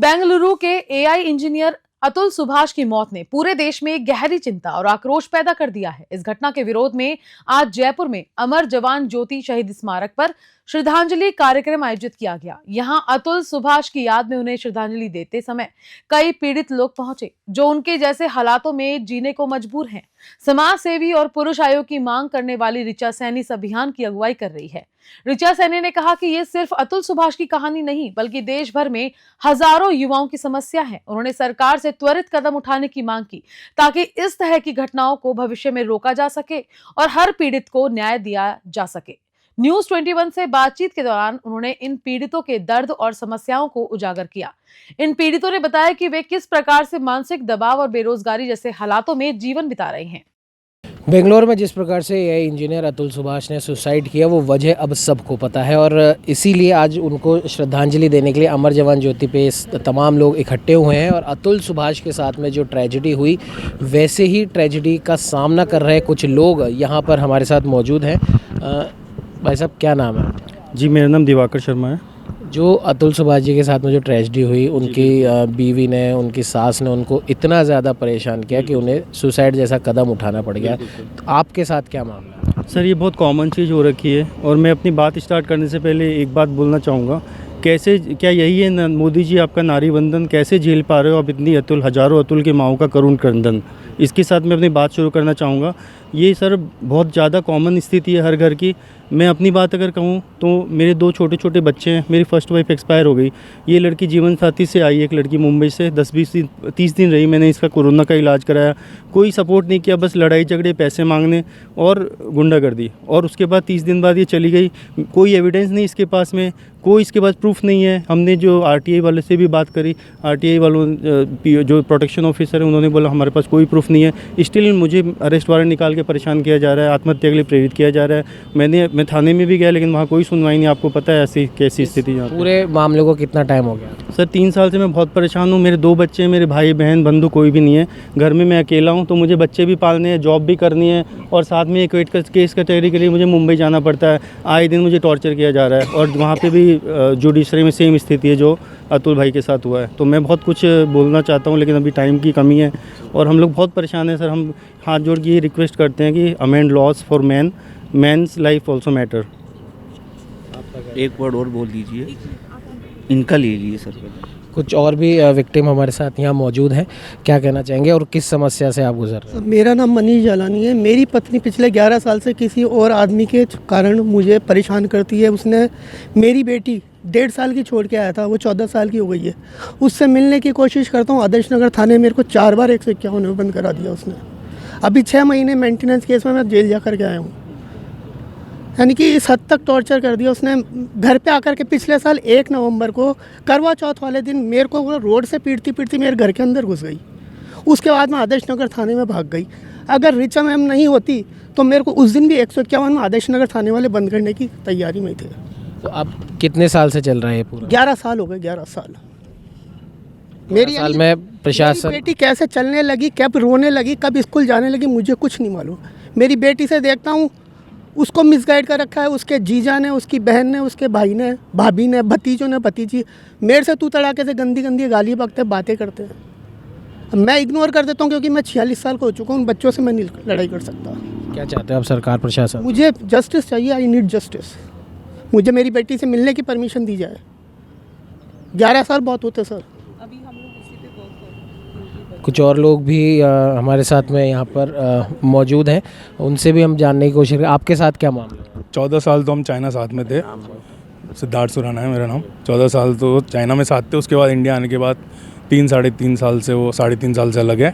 बेंगलुरु के AI engineer Atul Subhash की मौत ने पूरे देश में गहरी चिंता और आक्रोश पैदा कर दिया है। इस घटना के विरोध में आज जयपुर में अमर जवान ज्योति शहीद स्मारक पर श्रद्धांजलि कार्यक्रम आयोजित किया गया। यहां अतुल सुभाष की याद में उन्हें श्रद्धांजलि देते समय कई पीड़ित लोग पहुंचे जो उनके जैसे हालातों में जीने को मजबूर हैं। समाज सेवी और पुरुष आयोग की मांग करने वाली ऋचा सैनी इस अभियान की अगुवाई कर रही है। ऋचा सैनी ने कहा कि ये सिर्फ अतुल सुभाष की कहानी नहीं बल्कि देश भर में हजारों युवाओं की समस्या है। उन्होंने सरकार से त्वरित कदम उठाने की मांग की ताकि इस तरह की घटनाओं को भविष्य में रोका जा सके और हर पीड़ित को न्याय दिया जा सके। न्यूज 21 से बातचीत के दौरान उन्होंने इन पीड़ितों के दर्द और समस्याओं को उजागर किया। इन पीड़ितों ने बताया कि वे किस प्रकार से मानसिक दबाव और बेरोजगारी जैसे हालातों में जीवन बिता रहे हैं। बेंगलोर में जिस प्रकार से एआई इंजीनियर अतुल सुभाष ने सुसाइड किया वो वजह अब सबको पता है और इसीलिए आज उनको श्रद्धांजलि देने के लिए अमर जवान ज्योति पे तमाम लोग इकट्ठे हुए हैं। और अतुल सुभाष के साथ में जो ट्रेजेडी हुई वैसे ही ट्रेजेडी का सामना कर रहे कुछ लोग यहाँ पर हमारे साथ मौजूद हैं। भाई साहब क्या नाम है? जी मेरा नाम दिवाकर शर्मा है। जो अतुल सुभाष जी के साथ में जो ट्रेजेडी हुई उनकी बीवी ने उनकी सास ने उनको इतना ज़्यादा परेशान किया कि उन्हें सुसाइड जैसा कदम उठाना पड़ गया। तो आपके साथ क्या मामला है? सर ये बहुत कॉमन चीज़ हो रखी है और मैं अपनी बात स्टार्ट करने से पहले एक बात बोलना चाहूँगा। कैसे क्या यही है मोदी जी आपका नारी वंदन कैसे झेल पा रहे हो आप इतनी हज़ारों अतुल की माओं का करुण क्रंदन? इसके साथ मैं अपनी बात शुरू करना चाहूँगा। ये सर बहुत ज़्यादा कॉमन स्थिति है हर घर की। मैं अपनी बात अगर कहूँ तो मेरे 2 छोटे छोटे बच्चे हैं। मेरी फर्स्ट वाइफ एक्सपायर हो गई। ये लड़की जीवन साथी से आई, एक लड़की मुंबई से 10-20 दिन 30 दिन रही। मैंने इसका कोरोना का इलाज कराया, कोई सपोर्ट नहीं किया, बस लड़ाई झगड़े पैसे मांगने और गुंडागर्दी। और उसके बाद 30 दिन बाद ये चली गई। कोई एविडेंस नहीं इसके पास में, कोई इसके पास प्रूफ नहीं है। हमने जो आरटीआई वाले से भी बात करी, आरटीआई वालों जो प्रोटेक्शन ऑफिसर है उन्होंने बोला हमारे पास कोई प्रूफ नहीं है। स्टिल मुझे अरेस्ट वारंट निकाल के परेशान किया जा रहा है, आत्महत्या के लिए प्रेरित किया जा रहा है। मैं थाने में भी गया लेकिन वहाँ कोई सुनवाई नहीं। आपको पता है ऐसी कैसी स्थिति यहाँ पूरे मामले को कितना टाइम हो गया? सर 3 साल से मैं बहुत परेशान हूँ। मेरे 2 बच्चे हैं, मेरे भाई बहन बंधु कोई भी नहीं है। घर में मैं अकेला हूँ तो मुझे बच्चे भी पालने हैं, जॉब भी करनी है और साथ में एक केस कचहरी के लिए मुझे मुंबई जाना पड़ता है। आए दिन मुझे टॉर्चर किया जा रहा है और वहाँ पर भी जुडिशरी में सेम स्थिति है जो अतुल भाई के साथ हुआ है। तो मैं बहुत कुछ बोलना चाहता हूँ लेकिन अभी टाइम की कमी है और हम लोग बहुत परेशान हैं। सर हम हाथ जोड़ के ये रिक्वेस्ट करते हैं कि amend laws for man's life also matter. एक वर्ड और बोल दीजिए, इनका ले लीजिए सर। कुछ और भी विक्टिम हमारे साथ यहाँ मौजूद हैं, क्या कहना चाहेंगे और किस समस्या से आप गुजर रहे हैं? मेरा नाम मनीष जालानी है। मेरी पत्नी पिछले 11 साल से किसी और आदमी के कारण मुझे परेशान करती है। उसने मेरी बेटी 1.5 साल की छोड़ के आया था, वो 14 साल की हो गई है। उससे मिलने की कोशिश करता हूँ। आदर्श नगर थाने मेरे को 4 बार 151 में बंद करा दिया उसने। अभी 6 महीने मेंटेनेंस केस में मैं जेल जा कर के आया हूँ। यानी कि इस हद तक टॉर्चर कर दिया उसने। घर पे आकर के पिछले साल 1 नवंबर को करवा चौथ वाले दिन मेरे को वो रोड से पीटती पीटती मेरे घर के अंदर घुस गई। उसके बाद मैं आदर्श नगर थाने में भाग गई। अगर ऋचा मैम नहीं होती तो मेरे को उस दिन भी 151 में आदर्श नगर थाने वाले बंद करने की तैयारी में थे। तो अब कितने साल से चल रहा है पूरा? 11 साल हो गए। 11 साल मेरी साल में प्रशासन बेटी कैसे चलने लगी, कब रोने लगी, कब स्कूल जाने लगी, मुझे कुछ नहीं मालूम। मेरी बेटी से देखता हूँ उसको मिसगाइड कर रखा है उसके जीजा ने, उसकी बहन ने, उसके भाई ने, भाभी ने, भतीजों ने, भतीजी मेरे से तू तड़ाके से गंदी गंदी गाली बकते बातें करते हैं। मैं इग्नोर कर देता हूँ क्योंकि मैं 46 साल का हो चुका हूँ। उन बच्चों से मैं नहीं लड़ाई कर सकता। क्या चाहते हैं आप सरकार प्रशासन? मुझे जस्टिस चाहिए। I need justice. मुझे मेरी बेटी से मिलने की परमिशन दी जाए। 11 साल बहुत होते सर। कुछ और लोग भी हमारे साथ में यहाँ पर मौजूद हैं, उनसे भी हम जानने की कोशिश करें। आपके साथ क्या मामला है? 14 साल तो हम चाइना साथ में थे। सिद्धार्थ सुराना है मेरा नाम। 14 साल तो चाइना में साथ थे। उसके बाद इंडिया आने के बाद 3-3.5 साल से वो 3.5 साल से अलग है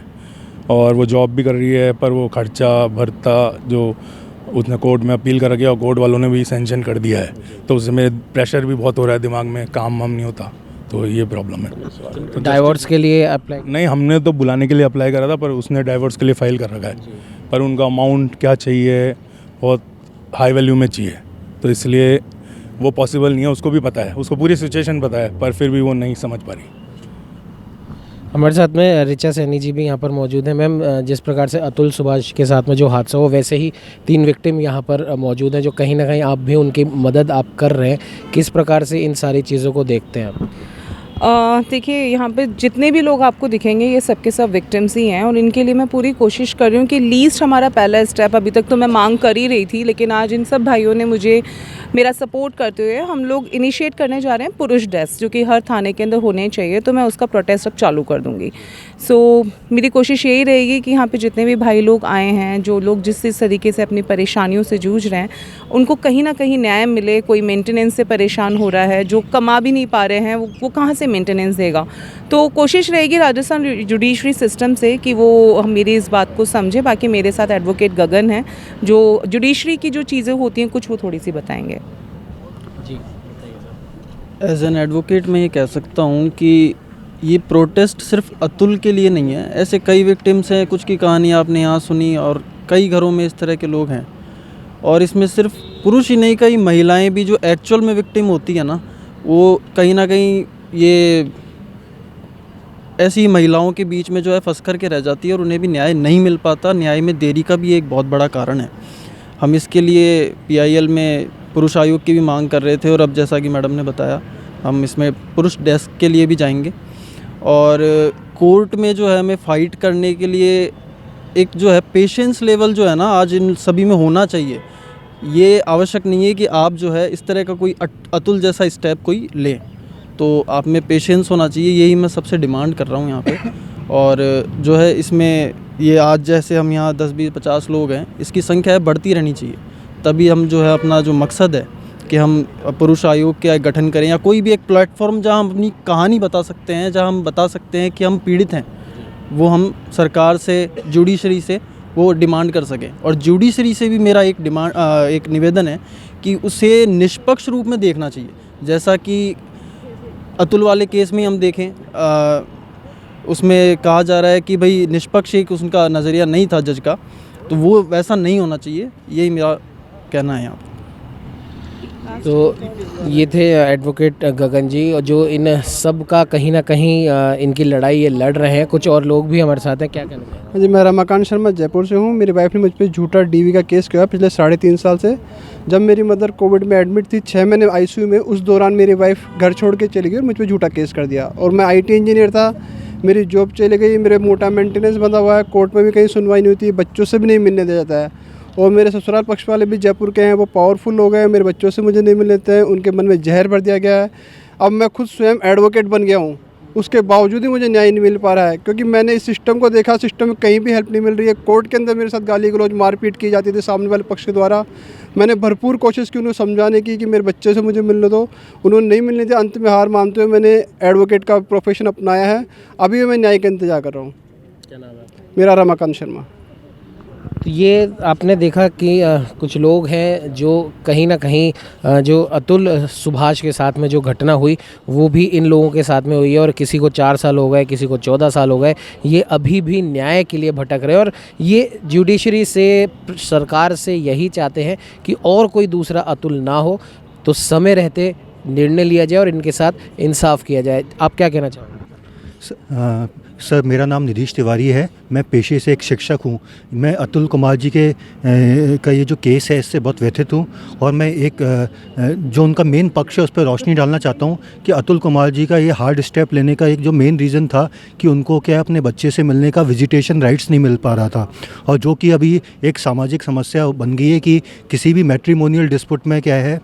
और वो जॉब भी कर रही है। पर वो खर्चा भरता जो उसने कोर्ट में अपील कर रखा और कोर्ट वालों ने भी सेंक्शन कर दिया है तो उसमें प्रेशर भी बहुत हो रहा है दिमाग में, काम वाम नहीं होता। तो ये प्रॉब्लम है। तो डाइवोर्स के लिए अप्लाई? नहीं, हमने तो बुलाने के लिए अप्लाई करा था पर उसने डाइवोर्स के लिए फ़ाइल कर रखा है। पर उनका अमाउंट क्या चाहिए, बहुत हाई वैल्यू में चाहिए तो इसलिए वो पॉसिबल नहीं है। उसको भी पता है, उसको पूरी सिचुएशन पता है पर फिर भी वो नहीं समझ पा रही। हमारे साथ में ऋचा सैनी जी भी यहाँ पर मौजूद हैं। मैम, जिस प्रकार से अतुल सुभाष के साथ में जो हादसा हो वैसे ही 3 विक्टिम यहाँ पर मौजूद हैं जो कहीं ना कहीं आप भी उनकी मदद आप कर रहे हैं। किस प्रकार से इन सारी चीज़ों को देखते हैं आप? देखिए, यहाँ पे जितने भी लोग आपको दिखेंगे ये सबके सब विक्टिम्स ही हैं, और इनके लिए मैं पूरी कोशिश कर रही हूँ कि लीस्ट हमारा पहला स्टेप, अभी तक तो मैं मांग कर ही रही थी, लेकिन आज इन सब भाइयों ने मुझे मेरा सपोर्ट करते हुए हम लोग इनिशिएट करने जा रहे हैं पुरुष डेस्क, जो कि हर थाने के अंदर होने चाहिए। तो मैं उसका प्रोटेस्ट अब चालू कर दूँगी। सो मेरी कोशिश यही रहेगी कि यहाँ पे जितने भी भाई लोग आए हैं, जो लोग जिस तरीके से अपनी परेशानियों से जूझ रहे हैं, उनको कहीं ना कहीं न्याय मिले। कोई मेंटेनेंस से परेशान हो रहा है, जो कमा भी नहीं पा रहे हैं, वो कहाँ से मेंटेनेंस देगा। तो कोशिश रहेगी राजस्थान जुडिशरी सिस्टम से कि वो मेरी इस बात को समझे। बाकी मेरे साथ एडवोकेट गगन हैं, जो जुडिशरी की जो चीज़ें होती हैं कुछ वो थोड़ी सी बताएंगे। एज एन एडवोकेट मैं ये कह सकता हूँ कि ये प्रोटेस्ट सिर्फ अतुल के लिए नहीं है। ऐसे कई विक्टिम्स हैं, कुछ की कहानी आपने यहाँ सुनी, और कई घरों में इस तरह के लोग हैं। और इसमें सिर्फ पुरुष ही नहीं, कई महिलाएं भी जो एक्चुअल में विक्टिम होती है ना, वो कहीं ना कहीं ये ऐसी महिलाओं के बीच में जो है फंस कर के रह जाती है, और उन्हें भी न्याय नहीं मिल पाता। न्याय में देरी का भी एक बहुत बड़ा कारण है। हम इसके लिए PIL में पुरुष आयोग की भी मांग कर रहे थे, और अब जैसा कि मैडम ने बताया हम इसमें पुरुष डेस्क के लिए भी जाएंगे। और कोर्ट में जो है हमें फ़ाइट करने के लिए एक जो है पेशेंस लेवल जो है ना, आज इन सभी में होना चाहिए। ये आवश्यक नहीं है कि आप जो है इस तरह का कोई अतुल जैसा स्टेप कोई ले, तो आप में पेशेंस होना चाहिए। यही मैं सबसे डिमांड कर रहा हूँ यहाँ पे। और जो है इसमें ये आज जैसे हम यहाँ 10, 20, 50 लोग हैं, इसकी संख्या है बढ़ती रहनी चाहिए। तभी हम जो है अपना जो मकसद है कि हम पुरुष आयोग का गठन करें, या कोई भी एक प्लेटफॉर्म जहाँ हम अपनी कहानी बता सकते हैं, जहाँ हम बता सकते हैं कि हम पीड़ित हैं, वो हम सरकार से, जुडिशरी से वो डिमांड कर सकें। और जुडिशरी से भी मेरा एक निवेदन है कि उसे निष्पक्ष रूप में देखना चाहिए। जैसा कि अतुल वाले केस में हम देखें, उसमें कहा जा रहा है कि भाई निष्पक्ष एक उनका नज़रिया नहीं था जज का, तो वो वैसा नहीं होना चाहिए। यही मेरा कहना है यहाँ पर। तो ये थे एडवोकेट गगन जी, और जो इन सब का कहीं ना कहीं इनकी लड़ाई ये लड़ रहे हैं। कुछ और लोग भी हमारे साथ हैं, क्या कहना है? हाँ जी, मैं रमाकांत शर्मा जयपुर से हूँ। मेरी वाइफ ने मुझ पर झूठा DV का केस किया पिछले 3.5 साल से। जब मेरी मदर कोविड में एडमिट थी, 6 महीने ICU में, उस दौरान मेरी वाइफ घर छोड़ के चली गई और मुझ पर झूठा केस कर दिया। और मैं IT इंजीनियर था, मेरी जॉब चली गई, मेरे मोटा मेंटेनेंस बंधा हुआ है, कोर्ट में भी कहीं सुनवाई नहीं होती, बच्चों से भी नहीं मिलने दिया जाता है। और मेरे ससुराल पक्ष वाले भी जयपुर के हैं, वो पावरफुल हो गए, मेरे बच्चों से मुझे नहीं मिल लेते हैं, उनके मन में जहर भर दिया गया है। अब मैं खुद स्वयं एडवोकेट बन गया हूँ, उसके बावजूद ही मुझे न्याय नहीं मिल पा रहा है, क्योंकि मैंने इस सिस्टम को देखा, सिस्टम में कहीं भी हेल्प नहीं मिल रही है। कोर्ट के अंदर मेरे साथ गाली गलौज, मारपीट की जाती थी सामने वाले पक्ष के द्वारा। मैंने भरपूर कोशिश की उन्हें समझाने की कि मेरे बच्चे से मुझे मिलने दो, उन्होंने नहीं मिलने दिया। अंत में हार मानते हुए मैंने एडवोकेट का प्रोफेशन अपनाया है। अभी मैं न्याय का इंतजार कर रहा हूँ। क्या नाम है? मेरा रमाकांत शर्मा। तो ये आपने देखा कि कुछ लोग हैं जो कहीं ना कहीं जो अतुल सुभाष के साथ में जो घटना हुई वो भी इन लोगों के साथ में हुई है, और किसी को 4 साल हो गए, किसी को 14 साल हो गए। ये अभी भी न्याय के लिए भटक रहे हैं, और ये जुडिशरी से, सरकार से यही चाहते हैं कि और कोई दूसरा अतुल ना हो, तो समय रहते निर्णय लिया जाए और इनके साथ इंसाफ किया जाए। आप क्या कहना चाहोगे? सर, मेरा नाम निधीश तिवारी है। मैं पेशे से एक शिक्षक हूँ। मैं अतुल कुमार जी के का ये जो केस है इससे बहुत व्यथित हूँ, और मैं एक जो उनका मेन पक्ष है उस पर रोशनी डालना चाहता हूँ कि अतुल कुमार जी का ये हार्ड स्टेप लेने का एक जो मेन रीज़न था कि उनको क्या अपने बच्चे से मिलने का विजिटेशन राइट्स नहीं मिल पा रहा था, और जो कि अभी एक सामाजिक समस्या बन गई है कि किसी भी मैट्रिमोनियल डिस्प्यूट में क्या है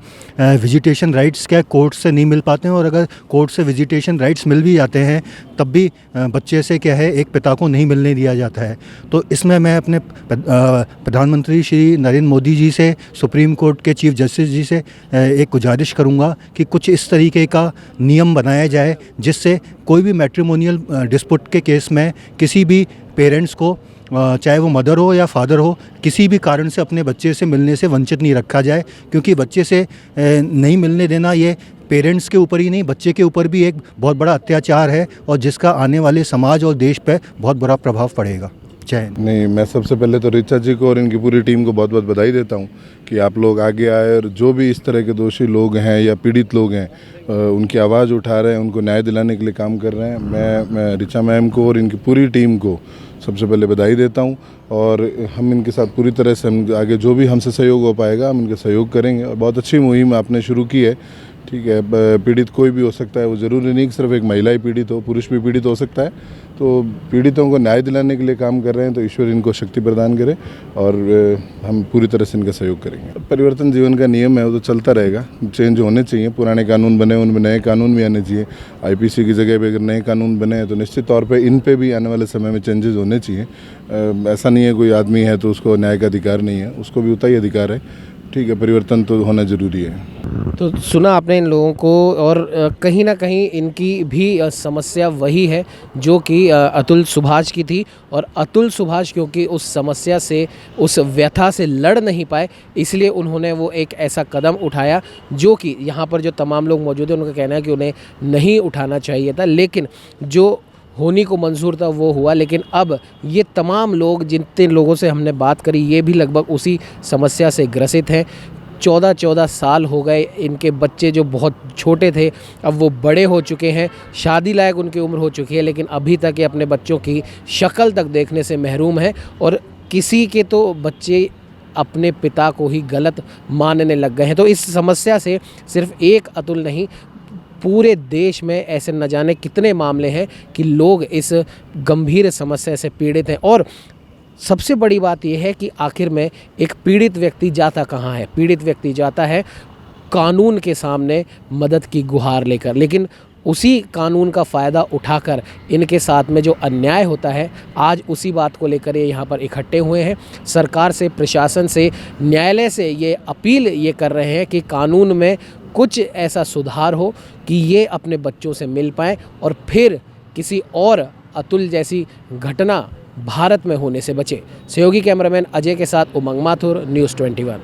विजिटेशन राइट्स क्या कोर्ट से नहीं मिल पाते हैं, और अगर कोर्ट से विजिटेशन राइट्स मिल भी जाते हैं तब भी बच्चे से क्या है एक पिता को नहीं मिलने दिया जाता है। तो इसमें मैं अपने प्रधानमंत्री श्री नरेंद्र मोदी जी से, सुप्रीम कोर्ट के चीफ जस्टिस जी से एक गुजारिश करूंगा कि कुछ इस तरीके का नियम बनाया जाए जिससे कोई भी मैट्रिमोनियल डिस्प्यूट के केस में किसी भी पेरेंट्स को, चाहे वो मदर हो या फादर हो, किसी भी कारण से अपने बच्चे से मिलने से वंचित नहीं रखा जाए, क्योंकि बच्चे से नहीं मिलने देना ये पेरेंट्स के ऊपर ही नहीं, बच्चे के ऊपर भी एक बहुत बड़ा अत्याचार है, और जिसका आने वाले समाज और देश पर बहुत बुरा प्रभाव पड़ेगा। जय। नहीं, मैं सबसे पहले तो ऋचा जी को और इनकी पूरी टीम को बहुत बहुत बधाई देता हूँ कि आप लोग आगे आए और जो भी इस तरह के दोषी लोग हैं या पीड़ित लोग हैं उनकी आवाज़ उठा रहे हैं, उनको न्याय दिलाने के लिए काम कर रहे हैं। मैं ऋचा मैम को और इनकी पूरी टीम को सबसे पहले बधाई देता हूं, और हम इनके साथ पूरी तरह से हम आगे जो भी हमसे सहयोग हो पाएगा हम इनका सहयोग करेंगे। और बहुत अच्छी मुहिम आपने शुरू की है, ठीक है, पीड़ित कोई भी हो सकता है, वो ज़रूरी नहीं कि सिर्फ एक महिला ही पीड़ित हो, पुरुष भी पीड़ित हो सकता है। तो पीड़ितों को न्याय दिलाने के लिए काम कर रहे हैं, तो ईश्वर इनको शक्ति प्रदान करे और हम पूरी तरह से इनका सहयोग करेंगे। परिवर्तन जीवन का नियम है, वो तो चलता रहेगा, चेंज होने चाहिए, पुराने कानून बने उनमें नए कानून भी आने चाहिए। आईपीसी की जगह पे अगर नए कानून बने हैं तो निश्चित तौर पे इन पे भी आने वाले समय में चेंजेस होने चाहिए। ऐसा नहीं है कोई आदमी है तो उसको न्याय का अधिकार नहीं है, उसको भी उतना ही अधिकार है। ठीक है, परिवर्तन तो होना ज़रूरी है। तो सुना आपने इन लोगों को, और कहीं ना कहीं इनकी भी समस्या वही है जो कि अतुल सुभाष की थी। और अतुल सुभाष क्योंकि उस समस्या से, उस व्यथा से लड़ नहीं पाए, इसलिए उन्होंने वो एक ऐसा कदम उठाया जो कि यहाँ पर जो तमाम लोग मौजूद हैं उनका कहना है कि उन्हें नहीं उठाना चाहिए था, लेकिन जो होने को मंजूर था वो हुआ। लेकिन अब ये तमाम लोग, जितने लोगों से हमने बात करी, ये भी लगभग उसी समस्या से ग्रसित हैं। 14-14 साल हो गए, इनके बच्चे जो बहुत छोटे थे अब वो बड़े हो चुके हैं, शादी लायक उनकी उम्र हो चुकी है, लेकिन अभी तक ये अपने बच्चों की शक्ल तक देखने से महरूम है। और किसी के तो बच्चे अपने पिता को ही गलत मानने लग गए हैं। तो इस समस्या से सिर्फ एक अतुल नहीं, पूरे देश में ऐसे न जाने कितने मामले हैं कि लोग इस गंभीर समस्या से पीड़ित हैं। और सबसे बड़ी बात यह है कि आखिर में एक पीड़ित व्यक्ति जाता कहाँ है? पीड़ित व्यक्ति जाता है कानून के सामने मदद की गुहार लेकर, लेकिन उसी कानून का फ़ायदा उठाकर इनके साथ में जो अन्याय होता है, आज उसी बात को लेकर ये यहाँ पर इकट्ठे हुए हैं। सरकार से, प्रशासन से, न्यायालय से ये अपील ये कर रहे हैं कि कानून में कुछ ऐसा सुधार हो कि ये अपने बच्चों से मिल पाएँ और फिर किसी और अतुल जैसी घटना भारत में होने से बचे। सहयोगी कैमरामैन अजय के साथ उमंग माथुर, न्यूज़ 21।